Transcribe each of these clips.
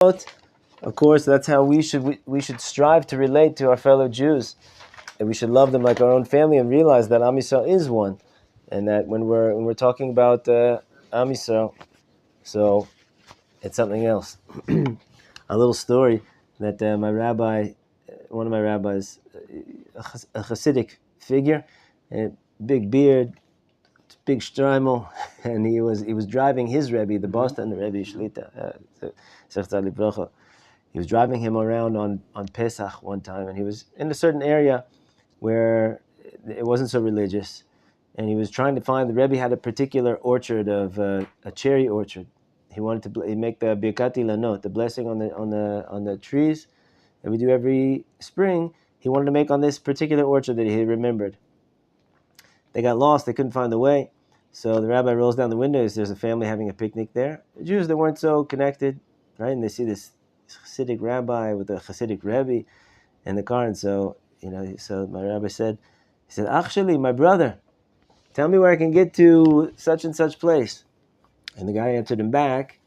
Of course, that's how we should strive to relate to our fellow Jews, and we should love them like our own family, and realize that Am Yisrael is one, and that when we're talking about Am Yisrael, so it's something else. A little story that my rabbi, one of my rabbis, a Hasidic figure, a big beard, big shtreimel, and he was driving his Rebbe, the Boston Rebbe Shlita, he was driving him around on Pesach one time, and he was in a certain area where it wasn't so religious, and he was trying to find, the Rebbe had a particular orchard of a cherry orchard. He wanted to make the Birkati Lanot, the blessing on the trees that we do every spring. He wanted to make on this particular orchard that he remembered. They got lost, they couldn't find the way. So the rabbi rolls down the window. There's a family having a picnic there. The Jews that weren't so connected, right? And they see this Hasidic rabbi with a Hasidic Rebbe in the car. And so, so my rabbi said, actually, my brother, tell me where I can get to such and such place. And the guy answered him back.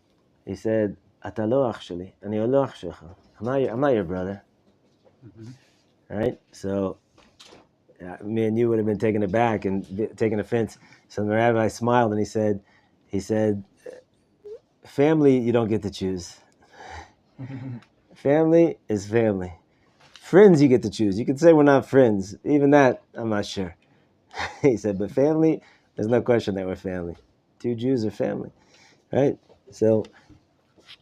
He said, Atalo actually, ani olo achshecha. I'm not your brother. Right? So me and you would have been taken aback and taken offense. So the rabbi smiled and he said, family you don't get to choose. Family is family. Friends you get to choose. You can say we're not friends. Even that, I'm not sure. He said, but family, there's no question that we're family. Two Jews are family, right? So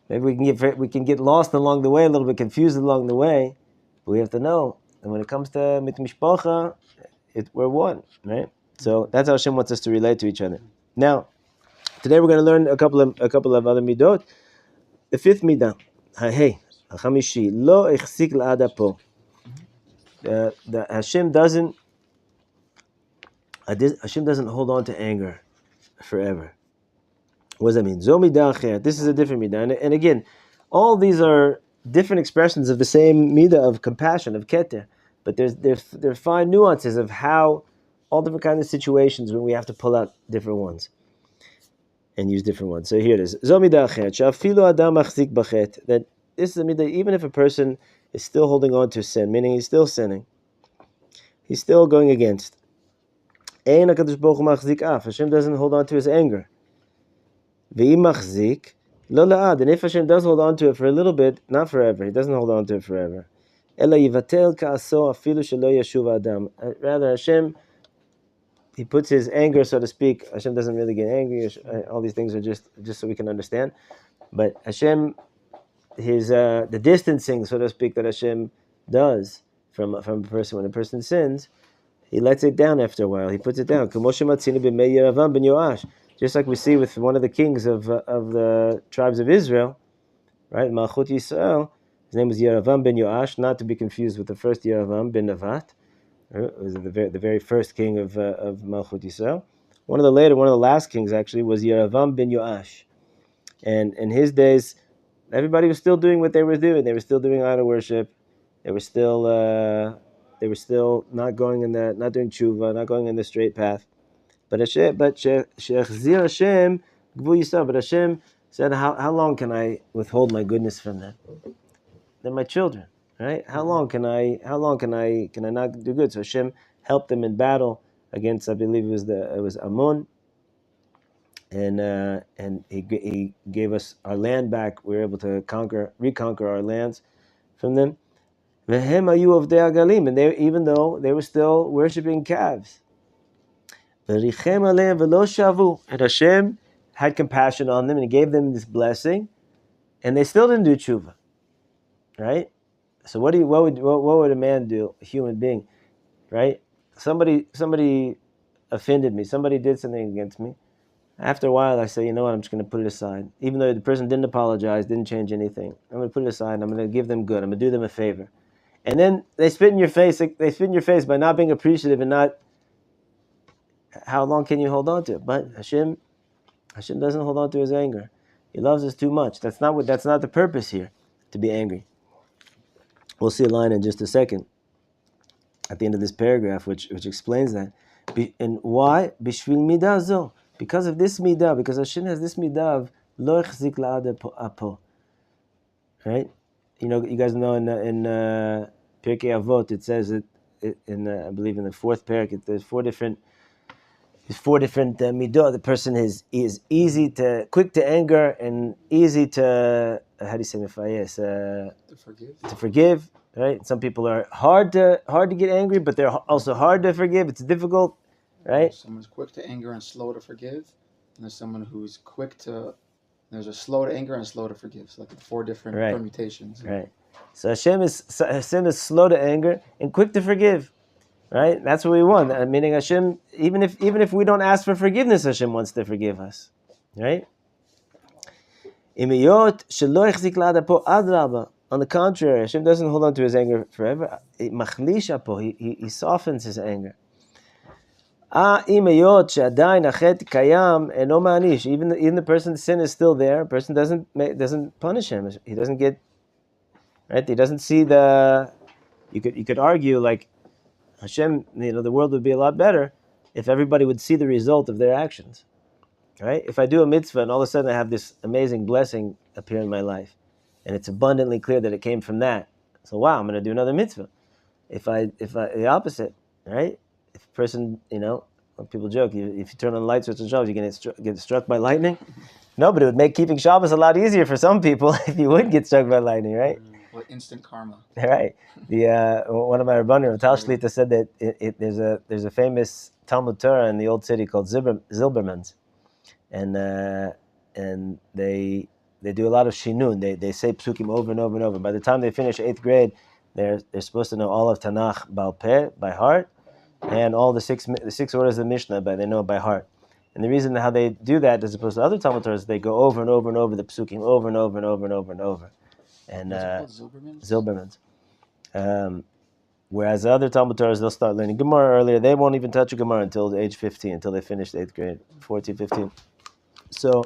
maybe we can get lost along the way, a little bit confused along the way, but we have to know. And when it comes to mit mishpacha, we're one, right? So that's how Hashem wants us to relate to each other. Now, today we're going to learn a couple of other midot. The fifth midah, hachamishi, lo echsik la'ada po. The Hashem doesn't hold on to anger forever. What does that mean? Zo midah acher. This is a different midah, and again, all these are different expressions of the same midah of compassion, of keter. But there's fine nuances of how all different kinds of situations when we have to pull out different ones and use different ones. So here it is. Zo midah acher. She'afilu adam machzik bachet. That this is a midah, even if a person is still holding on to sin, meaning he's still sinning, he's still going against. Ein HaKadosh Baruch Hu machzik af. Hashem doesn't hold on to his anger. Ve'im machzik lo la'ad. And if Hashem does hold on to it for a little bit, not forever, he doesn't hold on to it forever. Ela yivatel ka'aso afilu shelo yashuv adam. Rather, Hashem, he puts his anger, so to speak. Hashem doesn't really get angry. All these things are just so we can understand. But Hashem, the distancing, so to speak, that Hashem does from a person when a person sins, he lets it down after a while. He puts it down. Just like we see with one of the kings of the tribes of Israel, right? Malchut Yisrael. His name was Yeravam ben Yoash, not to be confused with the first Yeravam ben Navat. It was the very first king of Malchut Yisrael. One of the last kings actually was Yeravam ben Yoash. And in his days, everybody was still doing what they were doing. They were still doing idol worship. They were still not doing tshuva, not going in the straight path. But Hashem said, how long can I withhold my goodness from them? They're my children, right? How long can I not do good? So Hashem helped them in battle against, I believe it was Ammon, and he gave us our land back. We were able to reconquer our lands from them. And even though they were still worshiping calves. And Hashem had compassion on them and he gave them this blessing, and they still didn't do tshuva. Right? So what would a man do, a human being? Right? Somebody offended me, somebody did something against me. After a while I say, you know what, I'm just going to put it aside. Even though the person didn't apologize, didn't change anything, I'm going to put it aside and I'm going to give them good. I'm going to do them a favor. And then they spit in your face. They spit in your face by not being appreciative and not. How long can you hold on to it? But Hashem doesn't hold on to his anger. He loves us too much. That's not the purpose here, to be angry. We'll see a line in just a second at the end of this paragraph, which explains that. And why? Bishvil midah zo. Because of this midah. Because Hashem has this midah of lo echzik la'ad apo. right? You guys know in Pirkei Avot it says it in I believe in the fourth parak. There's four different midot. The person is quick to anger and easy to how do you say mefayes? To forgive. Right? Some people are hard to get angry, but they're also hard to forgive. It's difficult, right? Someone's quick to anger and slow to forgive, and there's someone who's quick to. There's a slow to anger and slow to forgive. So like 4 different permutations. Right. So Hashem is slow to anger and quick to forgive. Right? That's what we want. Meaning Hashem, even if we don't ask for forgiveness, Hashem wants to forgive us. Right? On the contrary, Hashem doesn't hold on to his anger forever. He softens his anger. Even the person's sin is still there. A person doesn't punish him. He doesn't get right. He doesn't see the. You could argue like Hashem. The world would be a lot better if everybody would see the result of their actions. Right? If I do a mitzvah and all of a sudden I have this amazing blessing appear in my life, and it's abundantly clear that it came from that, so wow, I'm going to do another mitzvah. If I the opposite, right? If a person, people joke, if you turn on the light switch on Shabbos, you're going to get struck by lightning. No, but it would make keeping Shabbos a lot easier for some people if you would get struck by lightning, right? What instant karma? Right. The one of my Rabbanim, Tal Shlita, said that there's a famous Talmud Torah in the old city called Zilberman's, and they do a lot of shinun. They say psukim over and over and over. By the time they finish 8th grade, they're supposed to know all of Tanakh Baal Peh, by heart, and all the six orders of the Mishnah they know by heart. And the reason how they do that, as opposed to other Talmud Torahs, they go over and over and over the psukim over and over and over and over and over. And Zilberman's. Whereas the other Talmud Torahs, they'll start learning Gemara earlier. They won't even touch a Gemara until age 15, until they finish 8th grade, 14, 15. So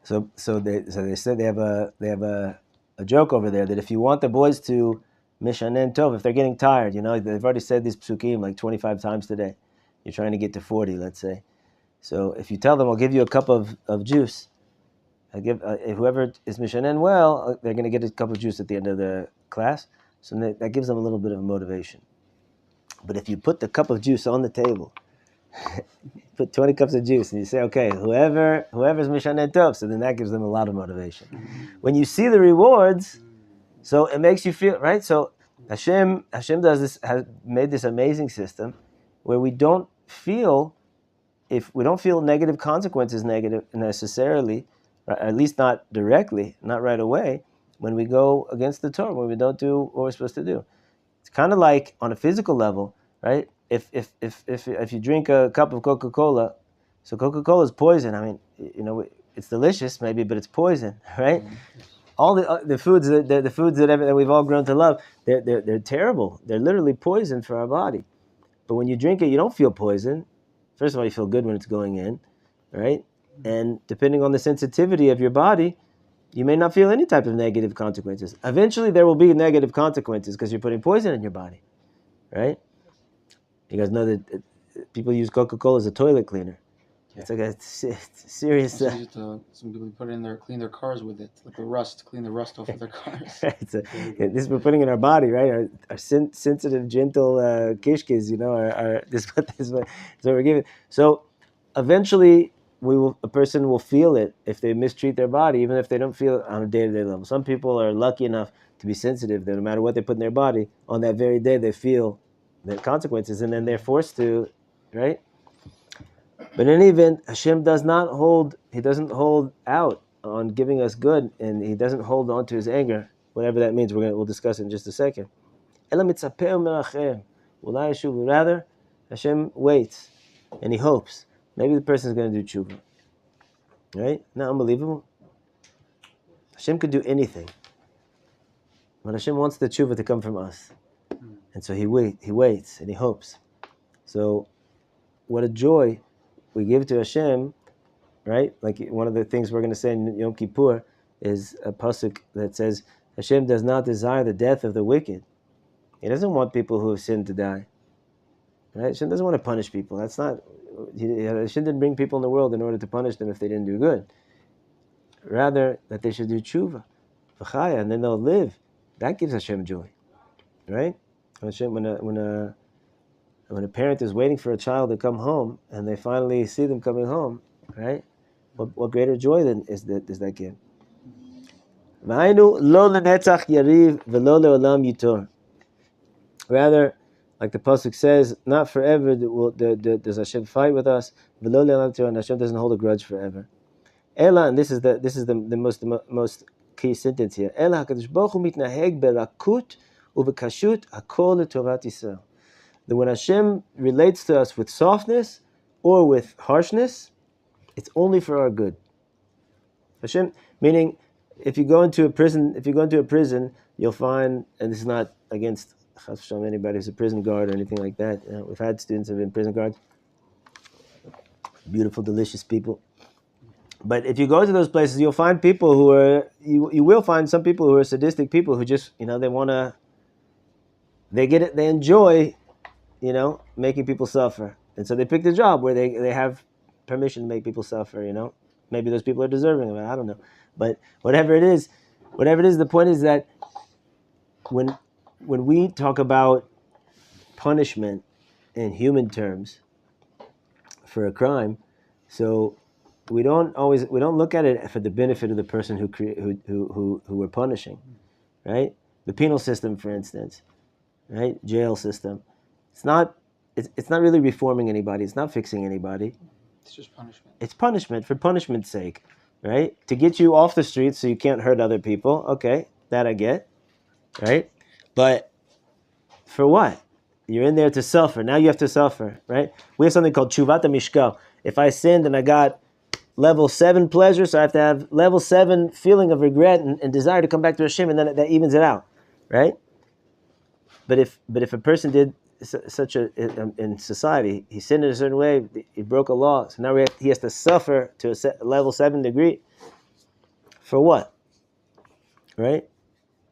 they said they have a joke over there that if you want the boys to mishanen tov, if they're getting tired, they've already said these psukim like 25 times today. You're trying to get to 40, let's say. So if you tell them, I'll give you a cup of juice. I give whoever is mishanen well, they're going to get a cup of juice at the end of the class. So that gives them a little bit of motivation. But if you put the cup of juice on the table, put 20 cups of juice, and you say, okay, whoever's mishanen tov, so then that gives them a lot of motivation. When you see the rewards, so it makes you feel right. So Hashem has made this amazing system where we don't feel negative consequences necessarily, at least not directly, not right away, when we go against the Torah, when we don't do what we're supposed to do. It's kind of like on a physical level, right? If you drink a cup of Coca-Cola, so Coca-Cola is poison. I mean, it's delicious maybe, but it's poison, right? All the foods that we've all grown to love, they're terrible. They're literally poison for our body. But when you drink it, you don't feel poison. First of all, you feel good when it's going in, right? And depending on the sensitivity of your body, you may not feel any type of negative consequences. Eventually, there will be negative consequences because you're putting poison in your body, right? You guys know that people use Coca-Cola as a toilet cleaner. Yeah. It's like a serious. Some people put it in there, clean their cars with it, like the rust, clean the rust off of their cars. This we're putting in our body, right? Our sensitive, gentle kishkis, this is what we're giving. So eventually, a person will feel it if they mistreat their body, even if they don't feel it on a day-to-day level. Some people are lucky enough to be sensitive that no matter what they put in their body, on that very day they feel the consequences, and then they're forced to, right? But in any event, Hashem doesn't hold out on giving us good, and He doesn't hold on to His anger, whatever that means. We'll discuss it in just a second. Rather, Hashem waits and He hopes. Maybe the person is going to do tshuva. Right? Not unbelievable. Hashem could do anything. But Hashem wants the tshuva to come from us. And so He waits and He hopes. So what a joy we give to Hashem, right? Like one of the things we're going to say in Yom Kippur is a pasuk that says, Hashem does not desire the death of the wicked. He doesn't want people who have sinned to die. Right? Hashem doesn't want to punish people. That's not... Hashem didn't bring people in the world in order to punish them if they didn't do good. Rather, that they should do tshuva, v'chaya, and then they'll live. That gives Hashem joy, right? When a parent is waiting for a child to come home, and they finally see them coming home, right? What greater joy than does that give? Rather, like the pasuk says, not forever does Hashem fight with us. And Hashem doesn't hold a grudge forever. Ela, and this is the most key sentence here. Ela HaKadosh Baruch Hu mitnaheg berakut uvekashut hakol letovat Yisrael. That when Hashem relates to us with softness or with harshness, it's only for our good. Hashem, meaning, if you go into a prison, you'll find, and this is not against anybody who's a prison guard or anything like that. We've had students who've been prison guards, beautiful, delicious people. But if you go to those places, you'll find people who are, you will find some people who are sadistic people who just, they get it, they enjoy, making people suffer. And so they pick the job where they have permission to make people suffer, Maybe those people are deserving of it, I don't know. But whatever it is, the point is that when we talk about punishment in human terms for a crime, so we don't look at it for the benefit of the person who we're punishing, right? The penal system, for instance, right? Jail system. It's not really reforming anybody. It's not fixing anybody. It's just punishment. It's punishment for punishment's sake, right? To get you off the streets so you can't hurt other people. Okay, that I get, right? But for what? You're in there to suffer. Now you have to suffer, right? We have something called tshuvat mishkal. If I sinned and I got level 7 pleasure, so I have to have level 7 feeling of regret and desire to come back to Hashem, and then that evens it out, right? But if a person did such in society, he sinned in a certain way, he broke a law, so now he has to suffer to a level 7 degree. For what? Right?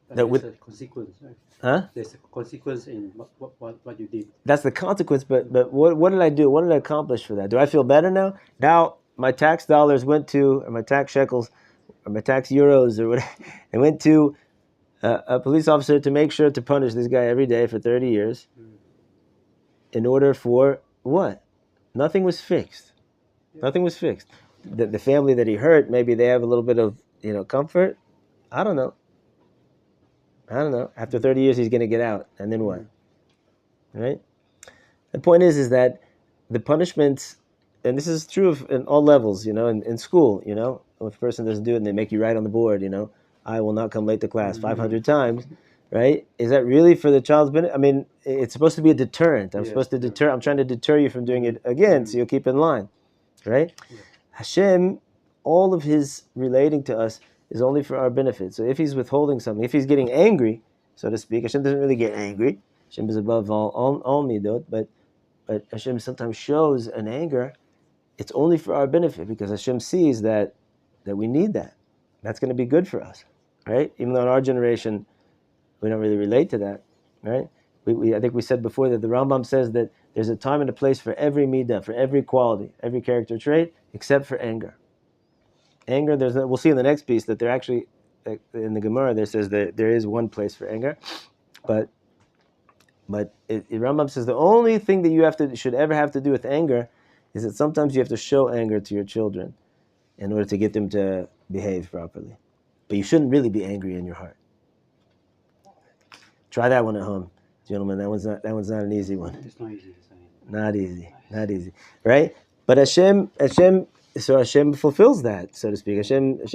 There's a consequence, right? Huh? There's a consequence in what you did. That's the consequence, but what did I do? What did I accomplish for that? Do I feel better now? Now my tax dollars went to, or my tax shekels, or my tax euros, or whatever, it went to a police officer to make sure to punish this guy every day for 30 years. In order for what? Nothing was fixed. Nothing was fixed. The family that he hurt, maybe they have a little bit of comfort. I don't know. After 30 years, he's going to get out, and then what? Right? The point is that the punishments, and this is true in all levels. In school, if a person doesn't do it and they make you write on the board, I will not come late to class 500 times. Right? Is that really for the child's benefit? I mean, it's supposed to be a deterrent. I'm trying to deter you from doing it again, so you'll keep in line. Right? Yeah. Hashem, all of his relating to us is only for our benefit. So if he's withholding something, if he's getting angry, so to speak, Hashem doesn't really get angry. Hashem is above all midot, but Hashem sometimes shows an anger. It's only for our benefit, because Hashem sees that we need that. That's going to be good for us. Right? Even though in our generation, we don't really relate to that, right? I think we said before that the Rambam says that there's a time and a place for every midah, for every quality, every character trait, except for anger. Anger, we'll see in the next piece that there actually, in the Gemara, there says that there is one place for anger, but Rambam says the only thing that you should ever have to do with anger is that sometimes you have to show anger to your children in order to get them to behave properly. But you shouldn't really be angry in your heart. Try that one at home, gentlemen. That one's not an easy one. It's not easy. Not easy, right? But Hashem fulfills that, so to speak. Hashem is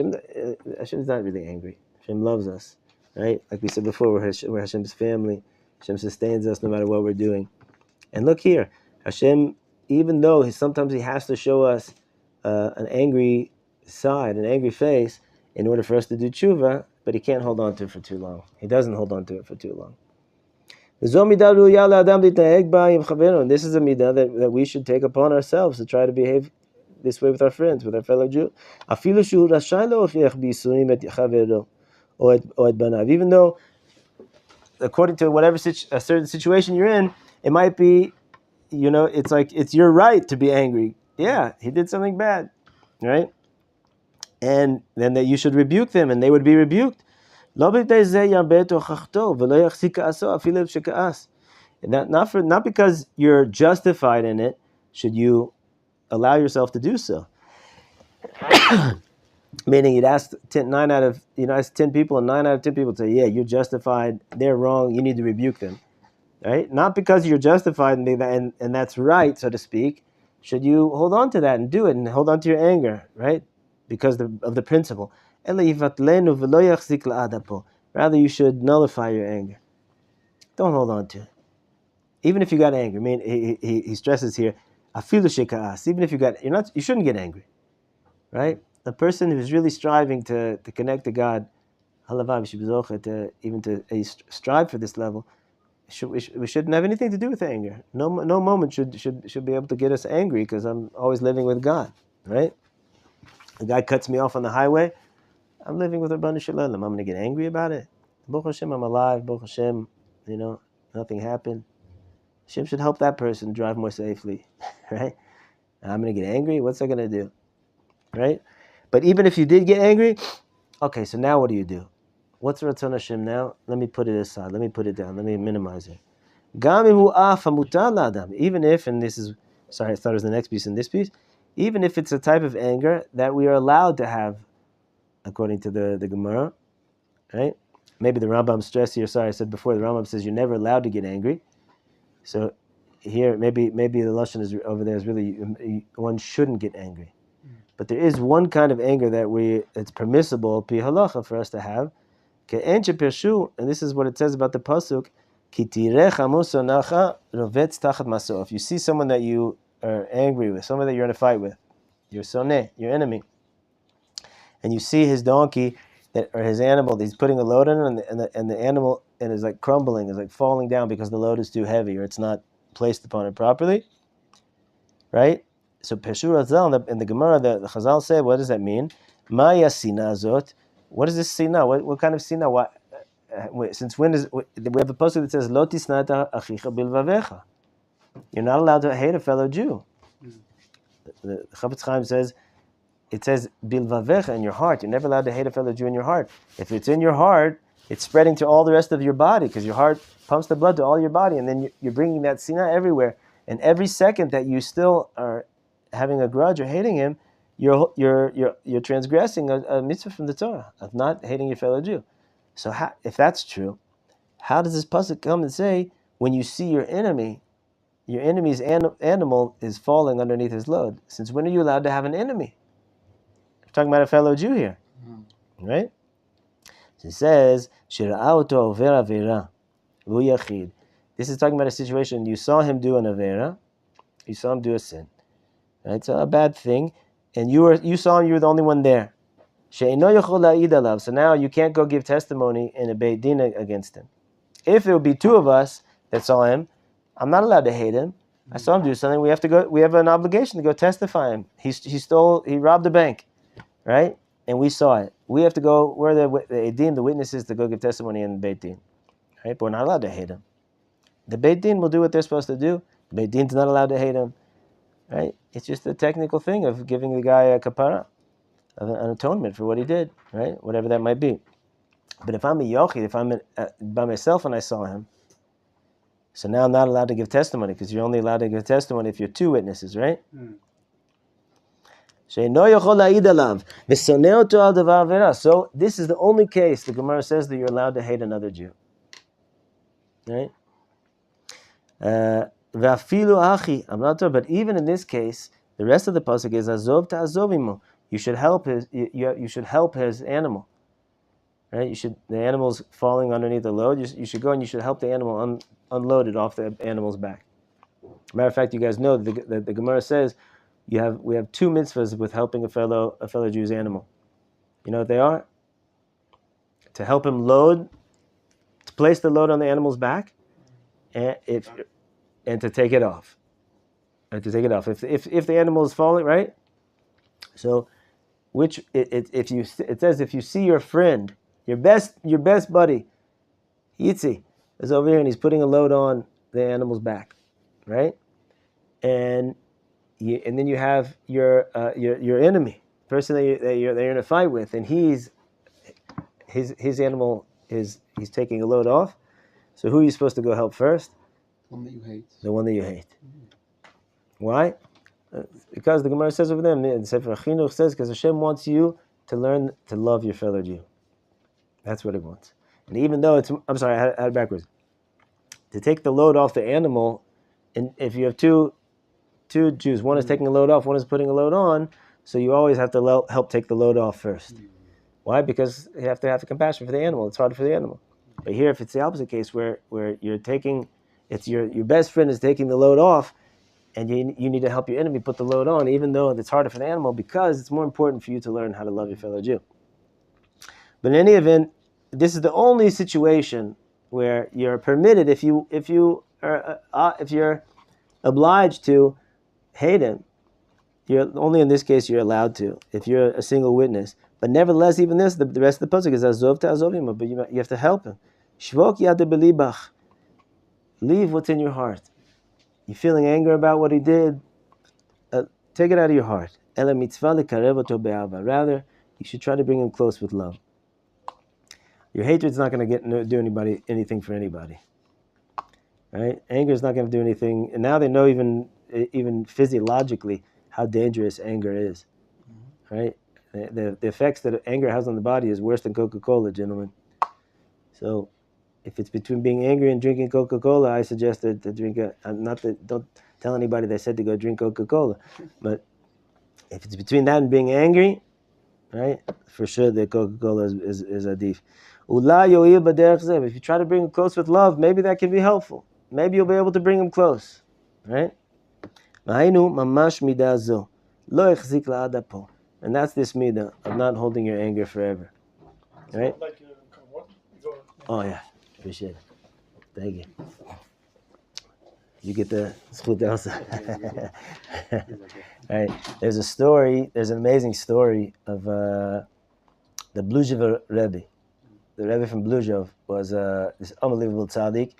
not really angry. Hashem loves us, right? Like we said before, we're Hashem's family. Hashem sustains us no matter what we're doing. And look here, Hashem, even though sometimes he has to show us an angry side, an angry face, in order for us to do tshuva, but he can't hold on to it for too long. He doesn't hold on to it for too long. And this is a midah that we should take upon ourselves to try to behave this way with our friends, with our fellow Jew. Even though, according to whatever a certain situation you're in, it might be, it's like it's your right to be angry. Yeah, he did something bad, right? and then that you should rebuke them, and they would be rebuked. Not because you're justified in it should you allow yourself to do so. Meaning, you'd ask 10 people, and 9 out of 10 people say, "Yeah, you're justified. They're wrong. You need to rebuke them." Right? Not because you're justified and that's right, so to speak. Should you hold on to that and do it and hold on to your anger, right? Because of the principle. Rather, you should nullify your anger. Don't hold on to it. Even if you got angry. I mean, he stresses here, even if you shouldn't get angry, right? A person who's really striving to connect to God, even to strive for this level, we shouldn't have anything to do with anger. No moment should be able to get us angry because I'm always living with God, right? The guy cuts me off on the highway. I'm living with Rabbi Shalom. I'm going to get angry about it. Baruch Hashem, I'm alive. Baruch Hashem, nothing happened. Hashem should help that person drive more safely, right? I'm going to get angry. What's that going to do, right? But even if you did get angry, okay, so now what do? What's Ratzon Hashem now? Let me put it aside. Let me put it down. Let me minimize it. Even if, and this is, sorry, I thought it was the next piece in this piece, even if it's a type of anger that we are allowed to have, according to the Gemara, right? Maybe the Rambam stressed here, sorry, I said before, the Rambam says you're never allowed to get angry. So here, maybe the Lashon is over there is really, one shouldn't get angry. But there is one kind of anger that it's permissible, pi halacha, for us to have. And this is what it says about the pasuk. If you see someone that you are angry with, someone that you're in a fight with, your soneh, your enemy, and you see his donkey or his animal, he's putting a load on it, and the animal is like crumbling, is like falling down because the load is too heavy or it's not placed upon it properly, right? So Peshur Azal in the Gemara, the Chazal say, what does that mean? Maya sina zot. What is this sina? What kind of sina? Since when we have a pasuk that says Lo tisnata achicha bilvavecha? You're not allowed to hate a fellow Jew. The Chafetz Chaim says it says bilvavecha in your heart. You're never allowed to hate a fellow Jew in your heart. If it's in your heart, it's spreading to all the rest of your body because your heart pumps the blood to all your body, and then you're bringing that sina everywhere. And every second that you still are having a grudge or hating him, you're transgressing a mitzvah from the Torah of not hating your fellow Jew. So if that's true, how does this pasuk come and say when you see your enemy's animal is falling underneath his load? Since when are you allowed to have an enemy? We're talking about a fellow Jew here, right? So it says shira'auto over avera lu yachid. This is talking about a situation you saw him do an avera, you saw him do a sin, right? So a bad thing, and you saw him. You were the only one there. So now you can't go give testimony in a Beit Din against him. If it would be two of us that saw him, I'm not allowed to hate him. I saw him do something. We have an obligation to go testify him. He robbed a bank, right? And we saw it. We have to go, we're the Edim, the witnesses, to go give testimony in the Beit Din, right? But we're not allowed to hate him. The Beit Din will do what they're supposed to do. The Beit Din's not allowed to hate him, right? It's just a technical thing of giving the guy a kapara, an atonement for what he did, right? Whatever that might be. But if I'm a yochid, if I'm by myself and I saw him, so now I'm not allowed to give testimony because you're only allowed to give testimony if you're two witnesses, right? So this is the only case the Gemara says that you're allowed to hate another Jew, right? I'm not sure, but even in this case, the rest of the pasuk is azov ta'azovimu. You should help you should help his animal, right? The animal's falling underneath the load. You should go and you should help the animal unload it off the animal's back. Matter of fact, you guys know that the Gemara says we have two mitzvahs with helping a fellow Jew's animal. You know what they are? To help him to place the load on the animal's back, and to take it off. And to take it off. If the animal is falling, right? So, it says if you see your friend, your best buddy, Yitzi, is over here and he's putting a load on the animal's back, right? And then you have your enemy, person that you're in a fight with, and his animal he's taking a load off. So who are you supposed to go help first? One that you hate. The one that you hate. Why? Because the Gemara says over there, the Sefer Chinuch says, because Hashem wants you to learn to love your fellow Jew. That's what it wants. And even though I'm sorry, I had it backwards. To take the load off the animal, and if you have two Jews, one is taking a load off, one is putting a load on, so you always have to help take the load off first. Why? Because you have to have the compassion for the animal. It's hard for the animal. But here, if it's the opposite case, where you're taking, it's your best friend is taking the load off, and you need to help your enemy put the load on, even though it's harder for the animal, because it's more important for you to learn how to love your fellow Jew. But in any event, this is the only situation where you're permitted, if you're obliged to hate him. You're only in this case you're allowed to, if you're a single witness. But nevertheless, even this, the rest of the pasuk is azov to azovim, but you have to help him. Shvok yad belibach. Leave what's in your heart. You're feeling anger about what he did. Take it out of your heart. Ela mitzvah lekarev oto be'ava. Rather, you should try to bring him close with love. Your hatred's not going to do anything for anybody. Right? Anger is not going to do anything. And now they know even physiologically how dangerous anger is. Right? The effects that anger has on the body is worse than Coca-Cola, gentlemen. So, if it's between being angry and drinking Coca-Cola, I suggest to drink don't tell anybody they said to go drink Coca-Cola. But if it's between that and being angry, right, for sure the Coca-Cola is adif. If you try to bring him close with love, maybe that can be helpful. Maybe you'll be able to bring him close. Right? And that's this midah of not holding your anger forever. Right? Oh yeah, appreciate it. Thank you. You get the split outside. Right. There's an amazing story of the Bluzhev Rebbe. The Rebbe from Bluzhev was this unbelievable tzaddik.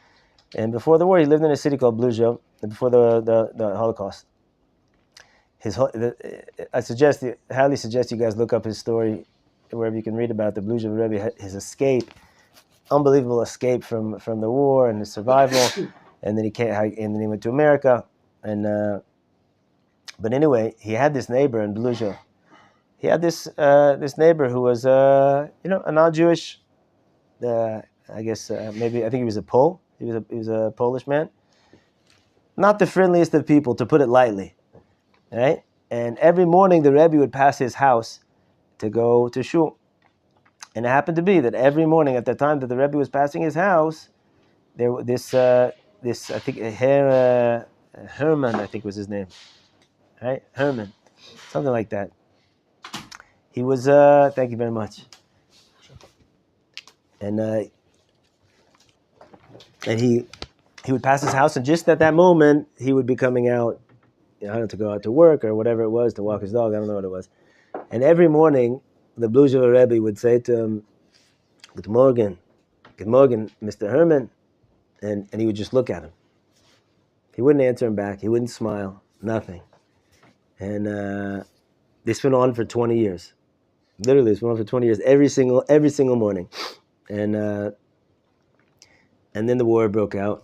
And before the war, he lived in a city called Bluzhev, before the Holocaust. I highly suggest you guys look up his story, wherever you can read about the Bluzhev Rebbe, his escape, unbelievable escape from the war and his survival, and then he went to America, and but anyway, he had this neighbor in Bluzhev. He had this neighbor who was a non-Jewish, I think he was a Pole. He was a Polish man, not the friendliest of people, to put it lightly. Right? And every morning the Rebbe would pass his house to go to shul. And it happened to be that every morning at the time that the Rebbe was passing his house, there this I think Herman, I think was his name. Right? Herman. Something like that. He was thank you very much. And he would pass his house, and just at that moment he would be coming out, I don't know, to go out to work or whatever it was, to walk his dog, I don't know what it was. And every morning, the Bluzhev Rebbe would say to him, Good morning, Mr. Herman, and he would just look at him. He wouldn't answer him back, he wouldn't smile, nothing. And this went on for 20 years. Literally, this went on for 20 years, every single morning. And then the war broke out.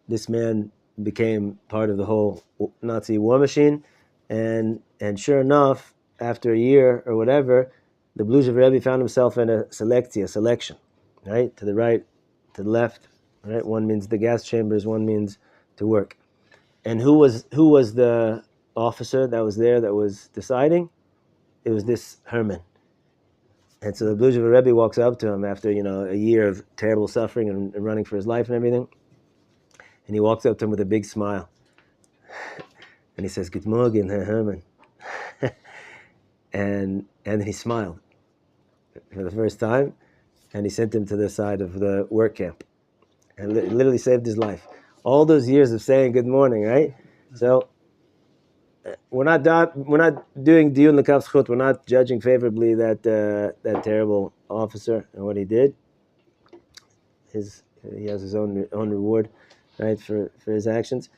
This man became part of the whole Nazi war machine, and sure enough, after a year or whatever, the Bluzhev Rebbe found himself in a selection, right, to the right, to the left, right. One means the gas chambers, one means to work. And who was the officer that was there that was deciding? It was this Herman. And so the Bluzhev Rebbe walks up to him after a year of terrible suffering and running for his life and everything. And he walks up to him with a big smile. And he says, Good morning, Herr Herman. and then he smiled for the first time, and he sent him to the side of the work camp. And literally saved his life. All those years of saying good morning, right? So we're not doing diyun l'kav zchut. We're not judging favorably that terrible officer and what he did. He has his own reward, right, for his actions.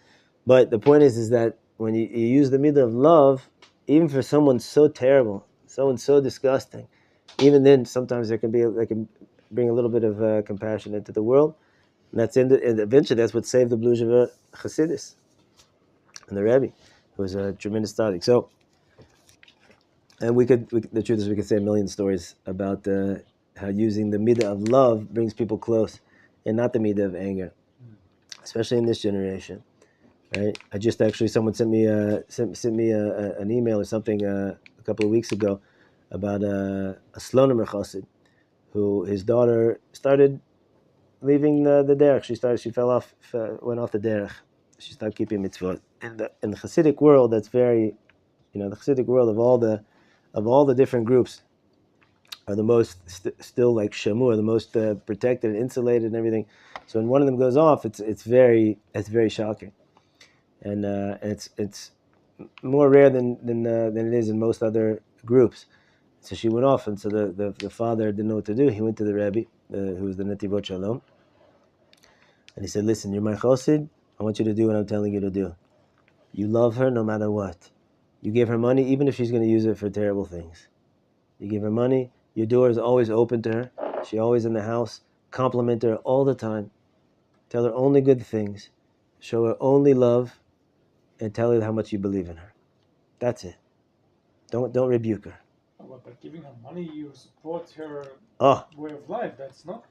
But the point is that when you use the midah of love, even for someone so terrible, someone so disgusting, even then sometimes they can bring a little bit of compassion into the world, and and eventually that's what saved the Bluzhever Chassidus and the Rebbe, who was a tremendous tzaddik. So, and the truth is we could say a million stories about how using the midah of love brings people close, and not the midah of anger, especially in this generation. Right? I just actually someone sent me an email or something a couple of weeks ago about a Slonim Chassid who his daughter started leaving the derech. She went off the derech. She started keeping mitzvot. In the Hasidic world, that's very, the Hasidic world of all the different groups are the most still like shamur, the most protected and insulated and everything. So when one of them goes off, it's very shocking. And it's more rare than it is in most other groups. So she went off, and so the father didn't know what to do. He went to the Rabbi, who was the Netivot Shalom, and he said, "Listen, you're my chassid. I want you to do what I'm telling you to do. You love her no matter what. You give her money, even if she's going to use it for terrible things. You give her money. Your door is always open to her. She's always in the house. Compliment her all the time. Tell her only good things. Show her only love." And tell her how much you believe in her. That's it. Don't rebuke her. Well, by giving her money, you support her way of life. That's not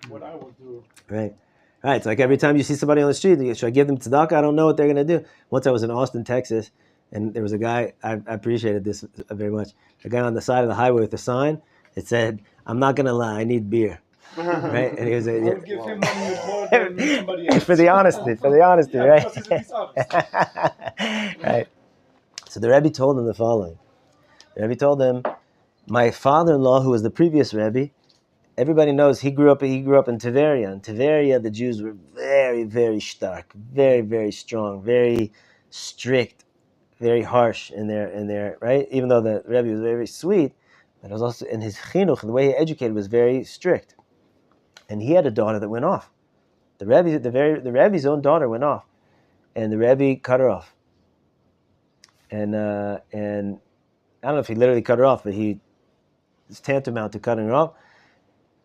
what I would do. Right. It's like every time you see somebody on the street, should I give them tzedakah? I don't know what they're going to do. Once I was in Austin, Texas, and there was a guy, I appreciated this very much, a guy on the side of the highway with a sign. It said, "I'm not going to lie, I need beer." Right, and he was I would give him money more than somebody else. for the honesty, yeah, right? Because he's honest. Right. So the Rebbe told him the following. The Rebbe told him, my father-in-law, who was the previous Rebbe, everybody knows he grew up in Devorah. In Devorah, the Jews were very, very stark, very, very strong, very strict, very harsh in their right. Even though the Rebbe was very, very sweet, but it was also in his chinuch, the way he educated was very strict. And he had a daughter that went off. The Rebbe's own daughter went off, and the Rebbe cut her off. And I don't know if he literally cut her off, but he was tantamount to cutting her off.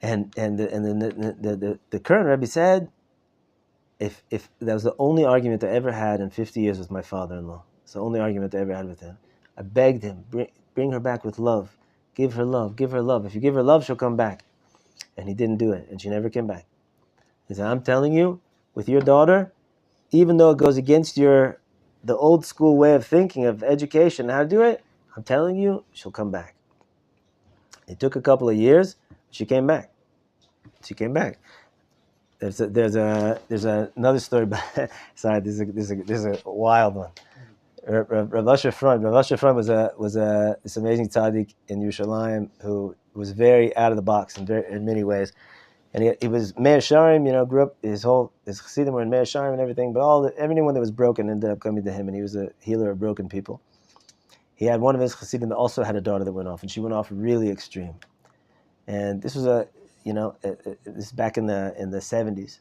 And the current Rebbe said, if that was the only argument I ever had in 50 years with my father-in-law. It's the only argument I ever had with him. I begged him, bring her back with love. Give her love. If you give her love, she'll come back. And he didn't do it, and she never came back. He said, I'm telling you, with your daughter, even though it goes against the old school way of thinking of education, how to do it, I'm telling you, she'll come back. It took a couple of years. She came back. There's another story. Sorry, this is a wild one. Rav Asher Freund was this amazing tzaddik in Yerushalayim who was very out of the box in many ways, and he was Meir Sharim. Grew up his chassidim were in Meir Sharim and everything, but everyone that was broken ended up coming to him, and he was a healer of broken people. He had one of his chassidim that also had a daughter that went off, and she went off really extreme. And this was this is back in the 70s,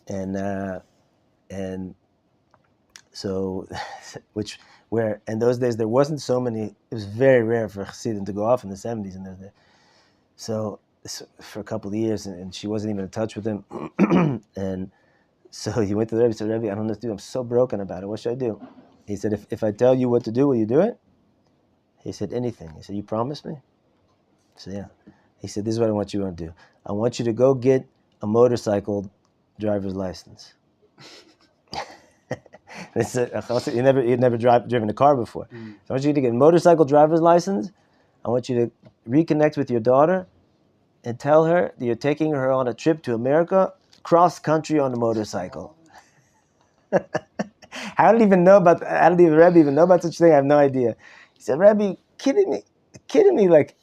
and so, where in those days there wasn't so many. It was very rare for a chassidim to go off in the 70s in those days. So for a couple of years, and she wasn't even in touch with him, and so he went to the Rebbe and said, "Rebbe, I don't know what to do. I'm so broken about it. What should I do?" He said, if I tell you what to do, will you do it? He said, anything. He said, you promise me? I said, yeah. He said, this is what I want you to do. I want you to go get a motorcycle driver's license. He never driven a car before. So I want you to get a motorcycle driver's license. I want you to reconnect with your daughter and tell her that you're taking her on a trip to America, cross country on a motorcycle. How did the Rebbe even know about such a thing? I have no idea. He said, Rebbe, kidding me? Like,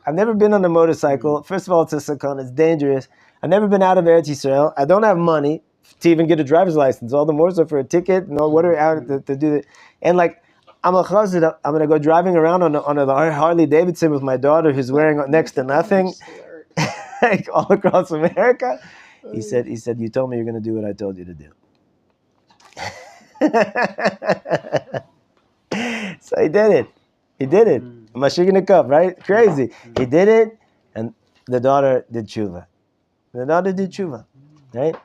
I've never been on a motorcycle. First of all, it's a sakon, it's dangerous. I've never been out of Eretz Yisrael. I don't have money to even get a driver's license, all the more so for a ticket. What are out to do that? And like, I'm a chassid. I'm going to go driving around on a Harley Davidson with my daughter who's wearing next to nothing, like all across America. He said, you told me you're going to do what I told you to do. So he did it. He did it. Mashiach in the cup, right? Crazy. He did it, and the daughter did tshuva. Right?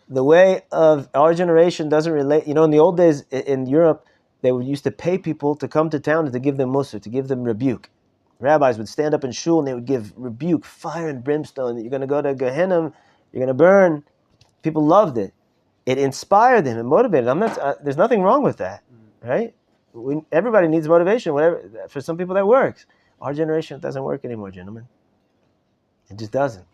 The way of our generation doesn't relate. In the old days in Europe, they used to pay people to come to town and to give them mussar, to give them rebuke. Rabbis would stand up in shul and they would give rebuke, fire and brimstone. You're going to go to Gehenna, you're going to burn. People loved it. It inspired them and motivated them. There's nothing wrong with that, right? Everybody needs motivation. Whatever, for some people that works. Our generation, it doesn't work anymore, gentlemen. It just doesn't.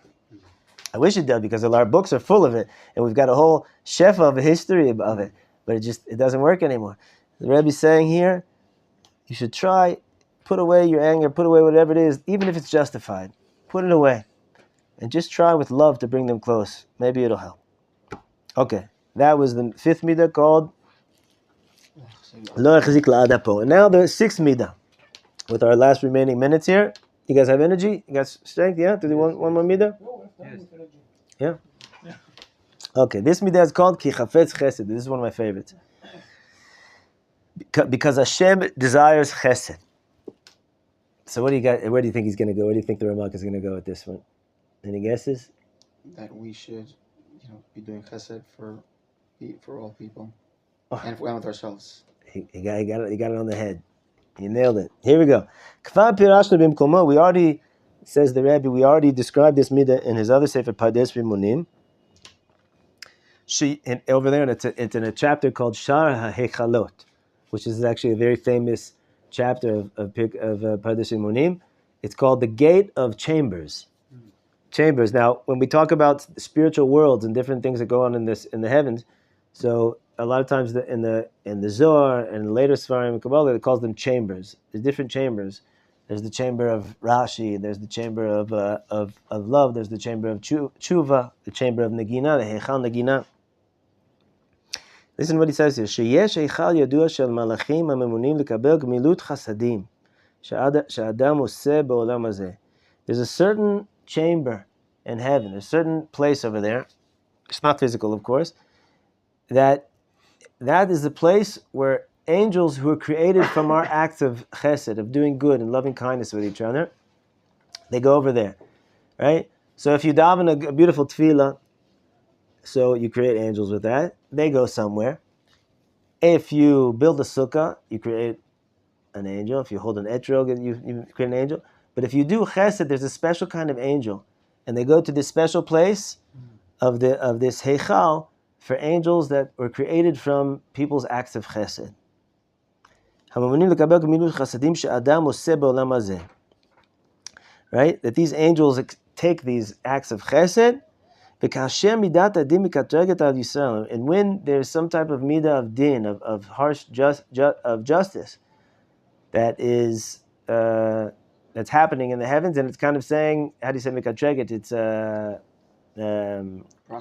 I wish it did, because our books are full of it, and we've got a whole shefa of a history of it. But it doesn't work anymore. The Rebbe's saying here, you should try, put away your anger, put away whatever it is, even if it's justified. Put it away, and just try with love to bring them close. Maybe it'll help. Okay, that was the fifth midah called Lo Yachzik La'adapo. And now the sixth midah, with our last remaining minutes here. You guys have energy? You guys strength? Yeah? To do one more midah? Yeah? Okay, this midah is called Ki Chafetz Chesed. This is one of my favorites. Because Hashem desires Chesed. So what do you got? Where do you think he's going to go? Where do you think the Ramak is going to go with this one? Any guesses? That we should, be doing Chesed for all people, and with ourselves. He got it on the head. You nailed it. Here we go. Kfar pirashna b'mkomo. We already, says the Rabbi, we already described this midah in his other Sefer Pardes Rimunim. Over there, it's in a chapter called Shar HaHechalot, which is actually a very famous chapter of Pardes Rimunim. It's called the Gate of Chambers. Chambers. Now, when we talk about spiritual worlds and different things that go on in the heavens, so a lot of times in the Zohar and later Sefer and Kabbalah, it calls them chambers. There's different chambers. There's the chamber of Rashi. There's the chamber of love. There's the chamber of Tshuva. The chamber of Nagina. The Heichal Nagina. Listen to what he says here. Sheyesh Heichal Yadua Shel Malachim HaMemunim Lekabel Gmilut Chasadim She'adam Oseh Ba'olam Hazeh. There's a certain chamber in heaven. There's a certain place over there. It's not physical, of course. That is the place where angels who are created from our acts of chesed, of doing good and loving kindness with each other, they go over there, right? So if you daven a beautiful tefillah, so you create angels with that, they go somewhere. If you build a sukkah, you create an angel. If you hold an etrog, you create an angel. But if you do chesed, there's a special kind of angel, and they go to this special place of this heichal, for angels that were created from people's acts of chesed. Right? That these angels take these acts of chesed, and when there's some type of midah of din, of harsh of justice, that is that's happening in the heavens, and it's kind of saying, how do you say mikatreget? It's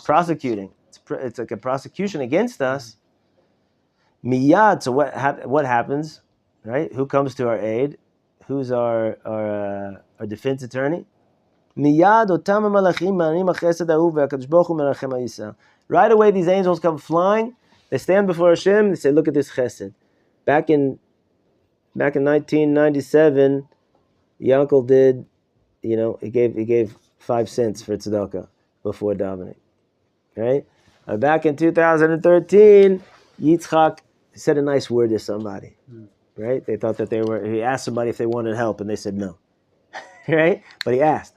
prosecuting. It's like a prosecution against us. Miyad. So what happens? Right? Who comes to our aid? Who's our defense attorney? Miyad otam malachim ma'anim chesed ahu ve'akadosh baruch hu merachem ha'yisrael. Right away, these angels come flying. They stand before Hashem. They say, "Look at this chesed." Back in 1997, Yankel did. He gave 5 cents for tzedakah before davening. Right? Back in 2013, Yitzchak said a nice word to somebody. Right? They thought that he asked somebody if they wanted help, and they said no. Right? But he asked.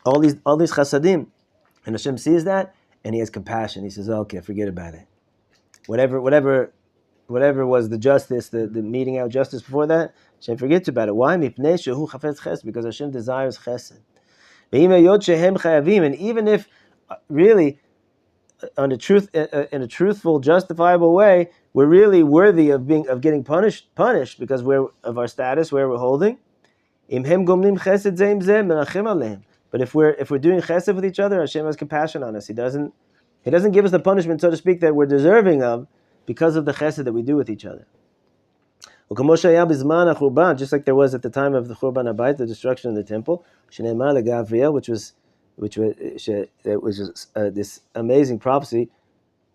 All these chasadim, and Hashem sees that, and He has compassion. He says, "Okay, forget about it. Whatever was the justice, the meeting out justice before that, Hashem forgets about it. Why? Because Hashem desires chesed. And even if really, in a truthful, justifiable way, we're really worthy of getting punished because we're of our status where we're holding. But if we're doing chesed with each other, Hashem has compassion on us. He doesn't give us the punishment, so to speak, that we're deserving of because of the chesed that we do with each other. Just like there was at the time of the Churban Habayit, the destruction of the temple, which was this amazing prophecy.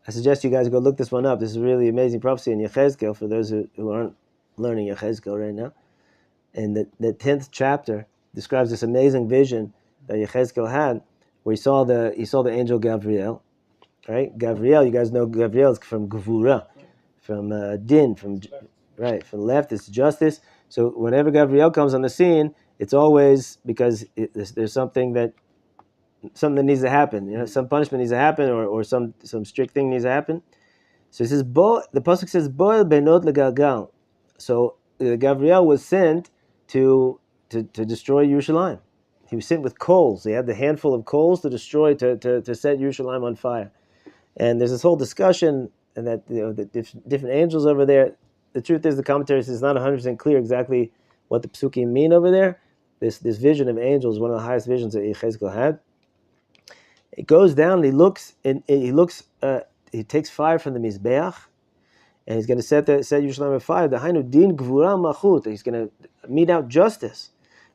I suggest you guys go look this one up. This is a really amazing prophecy in Yechezkel for those who aren't learning Yechezkel right now. And the 10th chapter describes this amazing vision that Yechezkel had, where he saw the angel Gabriel, right? Gabriel, you guys know Gabriel is from Gevurah, from Din, from left, it's justice. So whenever Gabriel comes on the scene, it's always because there's something that needs to happen. Some punishment needs to happen, or some strict thing needs to happen. So it says, the pasuk says, "Bo'el benot legalgal." So Gabriel was sent to destroy Yerushalayim. He was sent with coals. They had the handful of coals to destroy, to set Yerushalayim on fire. And there's this whole discussion, and that the different angels over there. The truth is, the commentary says it's not 100% clear exactly what the psukim mean over there. This vision of angels, one of the highest visions that Yechezkel had. It goes down, and he takes fire from the Mizbeach, and he's going to set Yerushalayim on fire. The Hainu din gvura machut. He's going to mete out justice.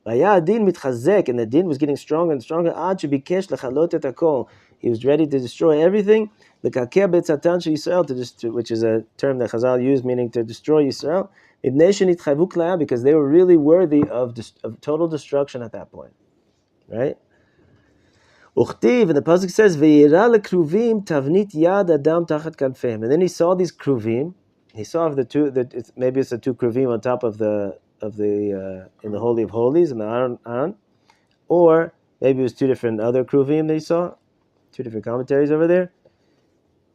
Din mitchazek, and the din was getting stronger and stronger. Ad shebikesh lechalot et hakol. He was ready to destroy everything. Lekakeh betzatan shel Yisrael, which is a term that Chazal used, meaning to destroy Yisrael. Because they were really worthy of total destruction at that point, right? Uchtiv, and the pasuk says, "Ve'yira lekruvim tavnit yad adam tachat kanfeim." And then he saw these kruvim. He saw maybe it's the two kruvim on top of the in the Holy of Holies in the Aron, or maybe it was two different other kruvim that he saw, two different commentaries over there.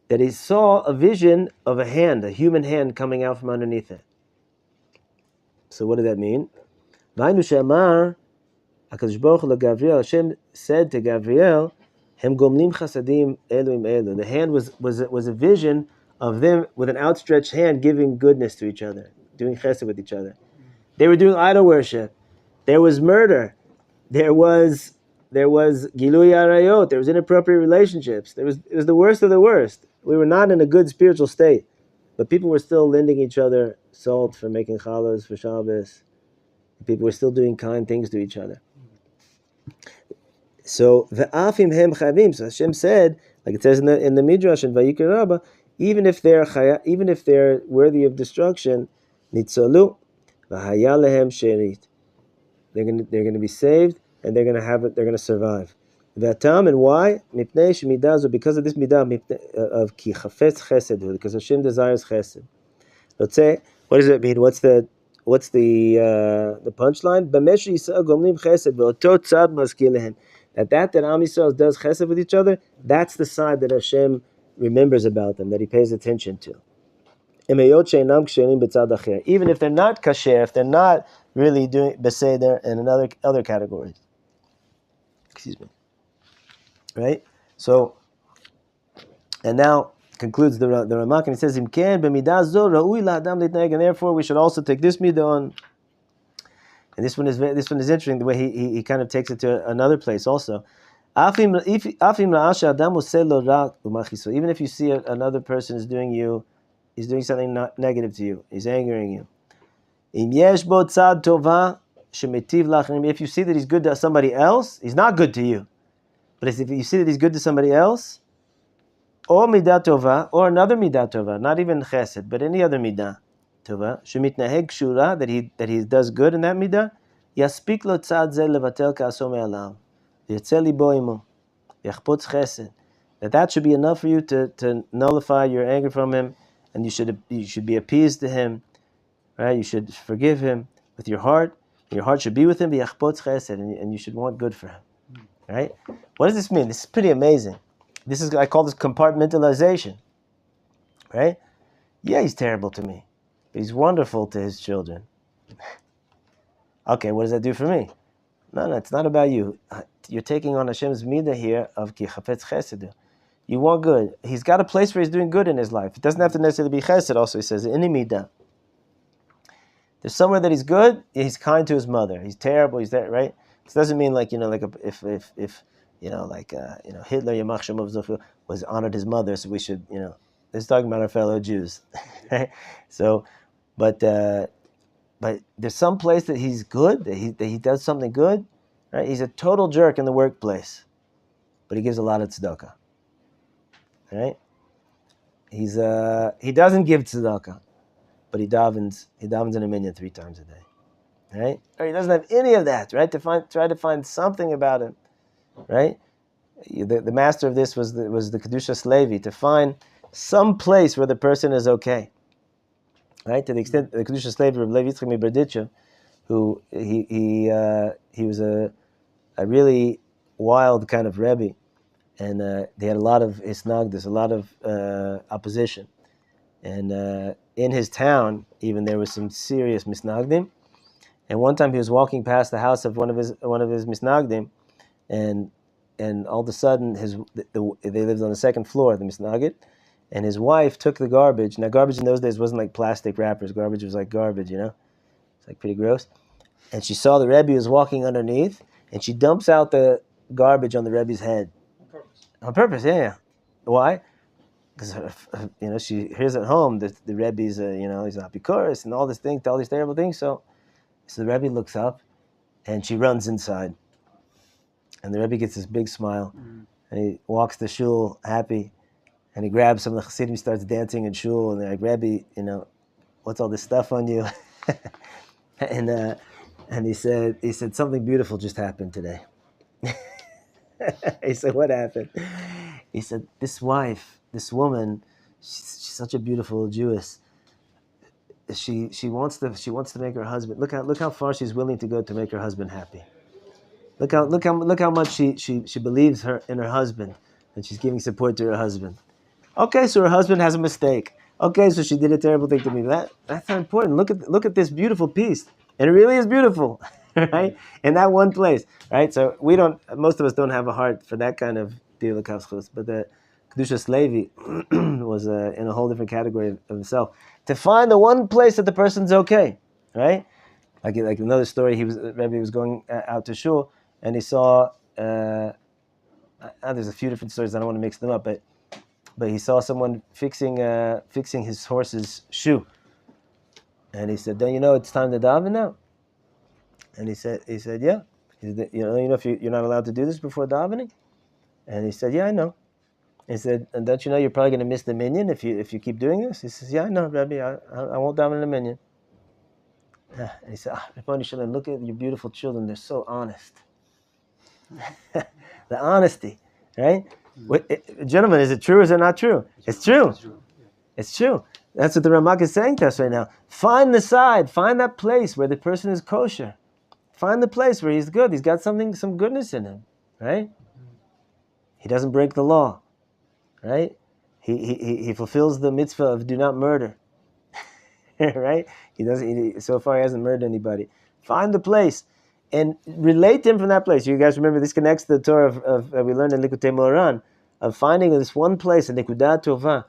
That he saw a vision of a hand, a human hand coming out from underneath it. So what did that mean? Vaynu she'amar HaKadosh Baruch Hu LeGavriel, Hashem said to Gavriel, Hem gomlim chasadim elu im elu. The hand was a vision of them with an outstretched hand giving goodness to each other, doing chesed with each other. They were doing idol worship. There was murder. There was gilui arayot. There was inappropriate relationships. It was the worst of the worst. We were not in a good spiritual state, but people were still lending each other salt for making challahs for Shabbos. People were still doing kind things to each other. So ve'afim hem chavim. So Hashem said, like it says in the Midrash in Vayikra Rabbah, even if they're worthy of destruction, nitzolu v'haya lehem sherit. They're going to be saved, and they're going to survive. V'atam, and why? Mipnei shemidazu, because of this midah of ki chafetz chesed, because Hashem desires chesed. Let's say, what does it mean? What's the punchline? B'mesh Yisrael gomlim chesed ve'oto tzad maskil lehem. That Am Yisrael does chesed with each other, that's the side that Hashem remembers about them, that He pays attention to. Even if they're not kasher, if they're not really doing beseder and other categories. Excuse me. Right? So, and now concludes the Ramak, and he says, and therefore we should also take this midah on. And this one is interesting, the way he kind of takes it to another place also. Even if you see another person is doing something negative to you, he's angering you. If you see that he's good to somebody else, he's not good to you. But if you see that he's good to somebody else, or midah tova, or another midah tova, not even chesed, but any other midah tova, shemitnaheg kshura, that he does good in that midah, yaspik lo tzad ze levatel ka'aso me'alav, yetzel libo imo, yachpotz chesed. That should be enough for you to nullify your anger from him, and you should be appeased to him, right? You should forgive him with your heart. Your heart should be with him, yachpotz chesed, and you should want good for him, right? What does this mean? This is pretty amazing. I call this compartmentalization, right? Yeah, he's terrible to me, but he's wonderful to his children. Okay, what does that do for me? No, it's not about you. You're taking on Hashem's midah here of ki chafetz chesed. You want good. He's got a place where he's doing good in his life. It doesn't have to necessarily be chesed. Also, he says in midah. There's somewhere that he's good. He's kind to his mother. He's terrible. He's there, right? This doesn't mean like if Hitler Yamach Shemov Zofu was honored his mother, so we should This is talking about our fellow Jews, right? So, but there's some place that he's good, that he does something good, right? He's a total jerk in the workplace, but he gives a lot of tzedakah, right? He doesn't give tzedakah, but he davens in a minyan 3 times a day, right? Or he doesn't have any of that, right? Try to find something about him, right? The master of this was the Kedushas Levi, to find some place where the person is okay, right? To the extent the Kedushas Levi of Levi Yitzchak Miberditchev, who he was a really wild kind of Rebbe, and they had a lot of hisnagdus, a lot of opposition, and in his town even there was some serious misnagdim. And one time he was walking past the house of one of his misnagdim, and all of a sudden they lived on the second floor, the misnagid, and his wife took the garbage. Now garbage in those days wasn't like plastic wrappers. Garbage was like garbage, It's like pretty gross. And she saw the Rebbe was walking underneath, and she dumps out the garbage on the Rebbe's head. On purpose. On purpose, yeah. Why? Because she hears at home that the Rebbe's he's not bikuris and all these terrible things. So the Rebbe looks up, and she runs inside, and the Rebbe gets this big smile, and he walks to shul happy, and he grabs some of the Chassidim, starts dancing in shul, and they're like, Rebbe, what's all this stuff on you? and he said something beautiful just happened today. He said, what happened? He said, this woman, she's such a beautiful Jewess. She wants to make her husband, look how far she's willing to go to make her husband happy. Look how much she believes in her husband, and she's giving support to her husband. Okay, so her husband has a mistake. Okay, so she did a terrible thing to me. That's not important. Look at this beautiful piece, and it really is beautiful, right? In that one place, right? So most of us don't have a heart for that kind of deal, but the Kedushas Levi was in a whole different category of himself. To find the one place that the person's okay, right? Like another story, Rabbi was going out to shul, and he saw. There's a few different stories. I don't want to mix them up, but he saw someone fixing his horse's shoe, and he said, "Don't you know it's time to daven now?" And he said, "Yeah." He said, "You know if you're not allowed to do this before davening?" And he said, "Yeah, I know." He said, "And don't you know you're probably going to miss the minyan if you keep doing this?" He says, "Yeah, I know, Rabbi. I won't daven in the minyan." And he said, Rabbi Shalom, look at your beautiful children. They're so honest. The honesty, right? Gentlemen, is it true or is it not true? It's true. It's true. That's what the Ramak is saying to us right now. Find that place where the person is kosher. Find the place where he's good. He's got some goodness in him, right? He doesn't break the law, right? He fulfills the mitzvah of do not murder, right? So far he hasn't murdered anybody. Find the place and relate to him from that place. You guys remember this connects to the Torah of we learned in Likutei Moharan, of finding this one place, a nekudat tova,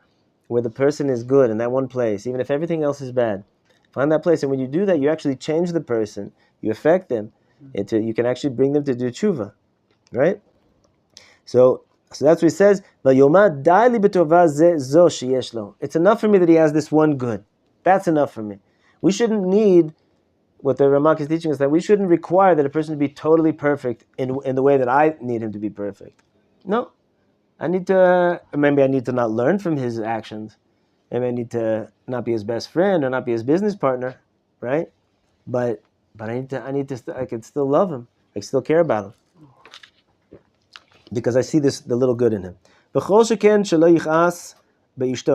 where the person is good in that one place, even if everything else is bad. Find that place, and when you do that, you actually change the person. You affect them. You can actually bring them to do tshuva, right? So that's what he says. It's enough for me that he has this one good. That's enough for me. We shouldn't need, what the Ramak is teaching us, that we shouldn't require that a person to be totally perfect in the way that I need him to be perfect. No. Maybe I need to not learn from his actions. Maybe I need to not be his best friend or not be his business partner, right? But I can still love him. I still care about him. Because I see the little good in him. And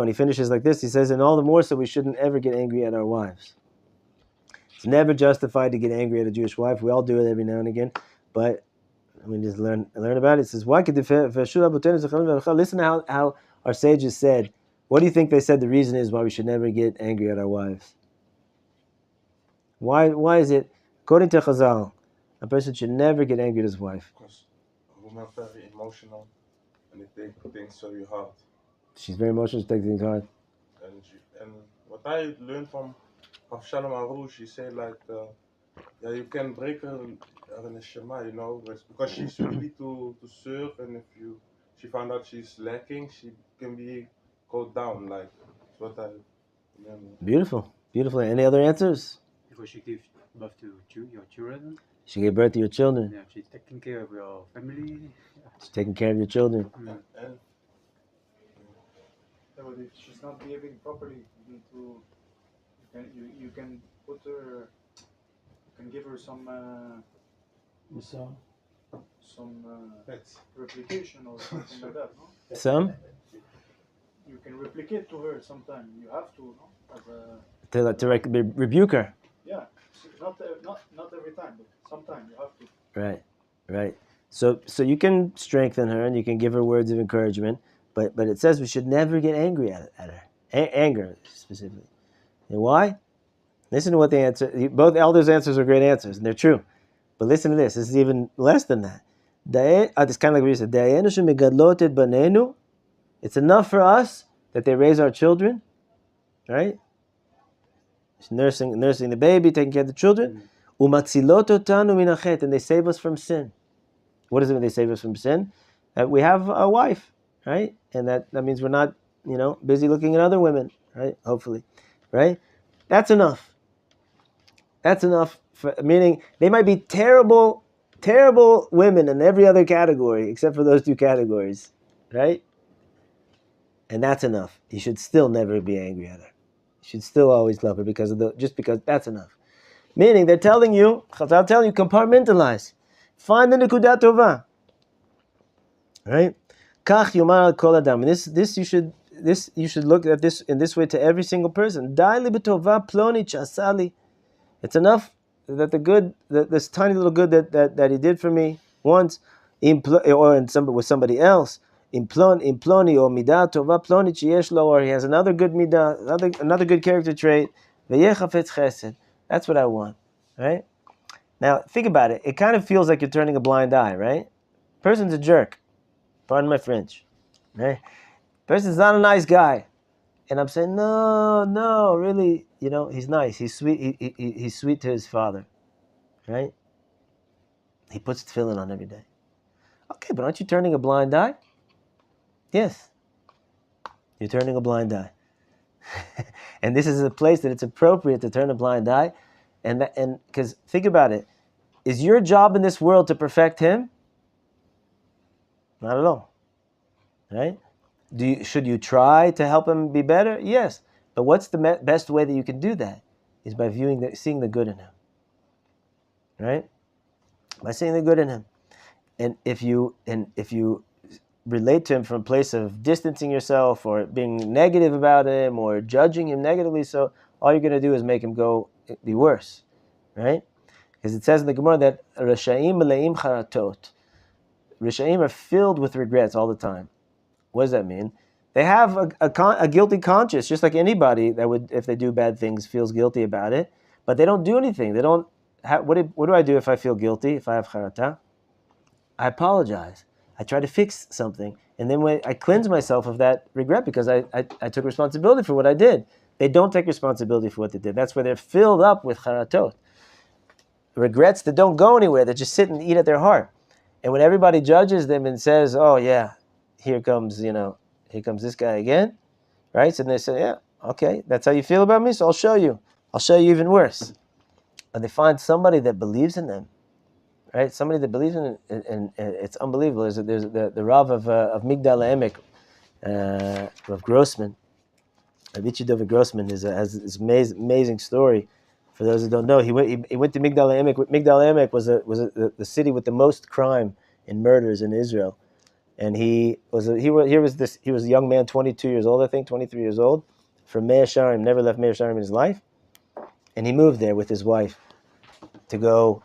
he finishes like this. He says, and all the more so we shouldn't ever get angry at our wives. It's never justified to get angry at a Jewish wife. We all do it every now and again. But just learn about it. It says, why could listen to how our sages said. What do you think they said the reason is why we should never get angry at our wives? Why is it, according to Chazal, a person should never get angry at his wife? Because women are very emotional and they take things very hard. She's very emotional, she takes things hard. And what I learned from Shalom Aru, she said you can break her in a Shema, because she's ready to serve, and if she found out she's lacking, she can go down, like what I remember. Beautiful. Any other answers? Because she gave birth to your children. She gave birth to your children. Yeah, she's taking care of your family. She's taking care of your children. But if she's not behaving properly, you You can put her, you can give her some Pets. replication or something like that, no? Some You can replicate to her sometime. You have to, no? As a rebuke her. yeah, not every time, but sometime you have to. Right. So you can strengthen her and you can give her words of encouragement, but it says we should never get angry at her. Anger specifically. And why? Listen to what they answer. Both elders' answers are great answers, and they're true. But listen to this. This is even less than that. It's kind of like what you said. It's enough for us that they raise our children, right? Nursing the baby, taking care of the children. And they save us from sin. What does it mean they save us from sin? That we have a wife, right? And that means we're not, busy looking at other women, right? Hopefully, right? That's enough. That's enough, meaning they might be terrible, terrible women in every other category except for those two categories, right? And that's enough. You should still never be angry at her. You should still always love her because that's enough. Meaning they're telling you, Chazal telling you, compartmentalize. Find the nekudat tova. Right? Kach yomar al kol adam. This you should look at this in this way to every single person. Dai li b'tova ploni chasali. It's enough that this tiny little good that he did for me once, with somebody else. Imploni or midah tova ploni sheyesh lo, or he has another good midah, another good character trait. V'yechafetz chesed. That's what I want, right? Now think about it. It kind of feels like you're turning a blind eye, right? Person's a jerk. Pardon my French, right? Person's not a nice guy. And I'm saying, no, really, he's nice. He's sweet. He's sweet to his father, right? He puts tefillin on every day. Okay, but aren't you turning a blind eye? Yes, you're turning a blind eye. And this is a place that it's appropriate to turn a blind eye. And because think about it. Is your job in this world to perfect him? Not at all, right? Should you try to help him be better? Yes. But what's the best way that you can do that? Is by seeing the good in him. Right? By seeing the good in him. And if you relate to him from a place of distancing yourself or being negative about him or judging him negatively, so all you're going to do is make him be worse. Right? Because it says in the Gemara that Risha'im mele'im charatot. Risha'im are filled with regrets all the time. What does that mean? They have a guilty conscience, just like anybody that would, if they do bad things, feels guilty about it. But they don't do anything. They don't. What do I do if I feel guilty? If I have charata, I apologize. I try to fix something, and then when I cleanse myself of that regret because I took responsibility for what I did. They don't take responsibility for what they did. That's where they're filled up with charatot, regrets that don't go anywhere. That just sit and eat at their heart. And when everybody judges them and says, "Oh yeah, here comes this guy again," right? So they say, "Yeah, okay, that's how you feel about me. So I'll show you. I'll show you even worse." And they find somebody that believes in them, right? Somebody that believes in it, and it's unbelievable. There's the Rav of Migdal Emek, Rav Grossman. Rabbi Grossman has this amazing story. For those who don't know, he went to Migdal Emek. Migdal Emek was the city with the most crime and murders in Israel, and he was a young man, 22 years old, I think, 23 years old, from Meir Sharim, never left Meir Sharim in his life, and he moved there with his wife to go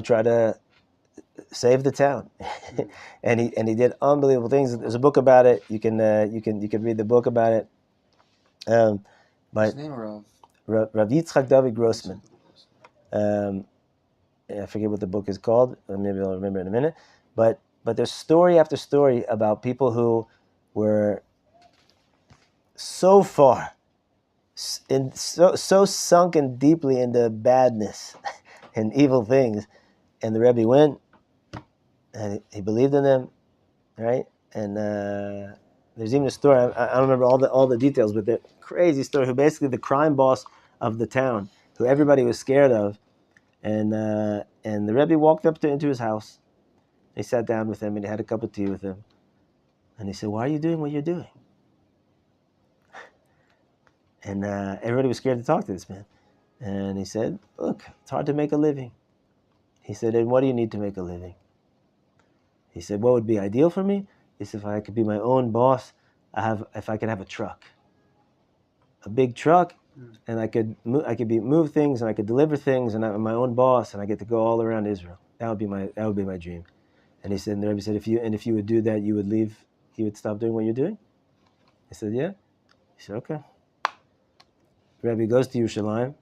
try to save the town, and he did unbelievable things. There's a book about it. You can read the book about it. But What's his name, Rav? Rav Yitzchak David Grossman. I forget what the book is called. Maybe I'll remember in a minute. But there's story after story about people who were so far, so sunken deeply into badness and evil things, and the Rebbe went, and he believed in them, right? And there's even a story. I don't remember all the details, but the crazy story. Who basically the crime boss of the town, who everybody was scared of, and the Rebbe walked up into his house. He sat down with him and he had a cup of tea with him, and he said, "Why are you doing what you're doing?" And everybody was scared to talk to this man. And he said, look, it's hard to make a living. He said, and what do you need to make a living? He said, what would be ideal for me is if I could be my own boss, if I could have a truck. A big truck, and I could move things, and I could deliver things, and I'm my own boss, and I get to go all around Israel. That would be my dream. And he said, and the Rebbe said, if you would do that, you would leave, you would stop doing what you're doing? He said, yeah. He said, okay. The Rebbe goes to Yerushalayim,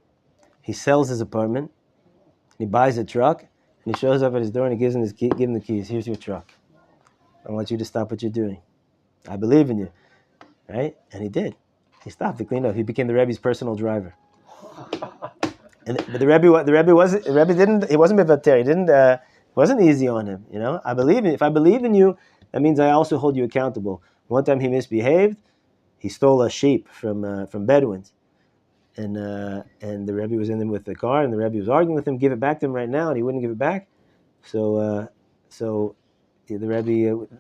he sells his apartment, he buys a truck, and he shows up at his door and he gives him the keys. Here's your truck. I want you to stop what you're doing. I believe in you. Right? And he did. He stopped to clean up. He became the Rebbe's personal driver. But the Rebbe wasn't mevater. He didn't. It wasn't easy on him. You know, if I believe in you, that means I also hold you accountable. One time he misbehaved. He stole a sheep from Bedouins, and the Rebbe was in him with the car, and the Rebbe was arguing with him. Give it back to him right now, and he wouldn't give it back. So the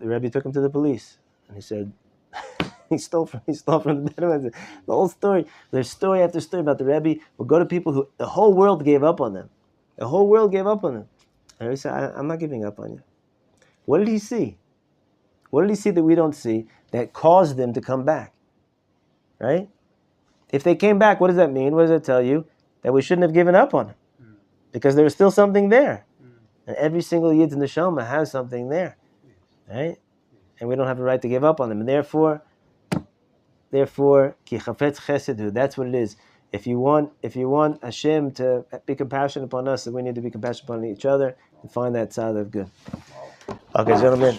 Rebbe took him to the police, and he said. He stole from the Bedouins. The whole story. There's story after story about the Rebbe. We'll go to people who the whole world gave up on them. The whole world gave up on them. And he said, I'm not giving up on you. What did he see? What did he see that we don't see that caused them to come back? Right? If they came back, what does that mean? What does that tell you? That we shouldn't have given up on him. Because there was still something there. And every single Yid's neshama has something there. Right? And we don't have the right to give up on them. And therefore, ki chafetz chesed, that's what it is. If you want Hashem to be compassionate upon us, then we need to be compassionate upon each other and find that side of good. Okay, gentlemen.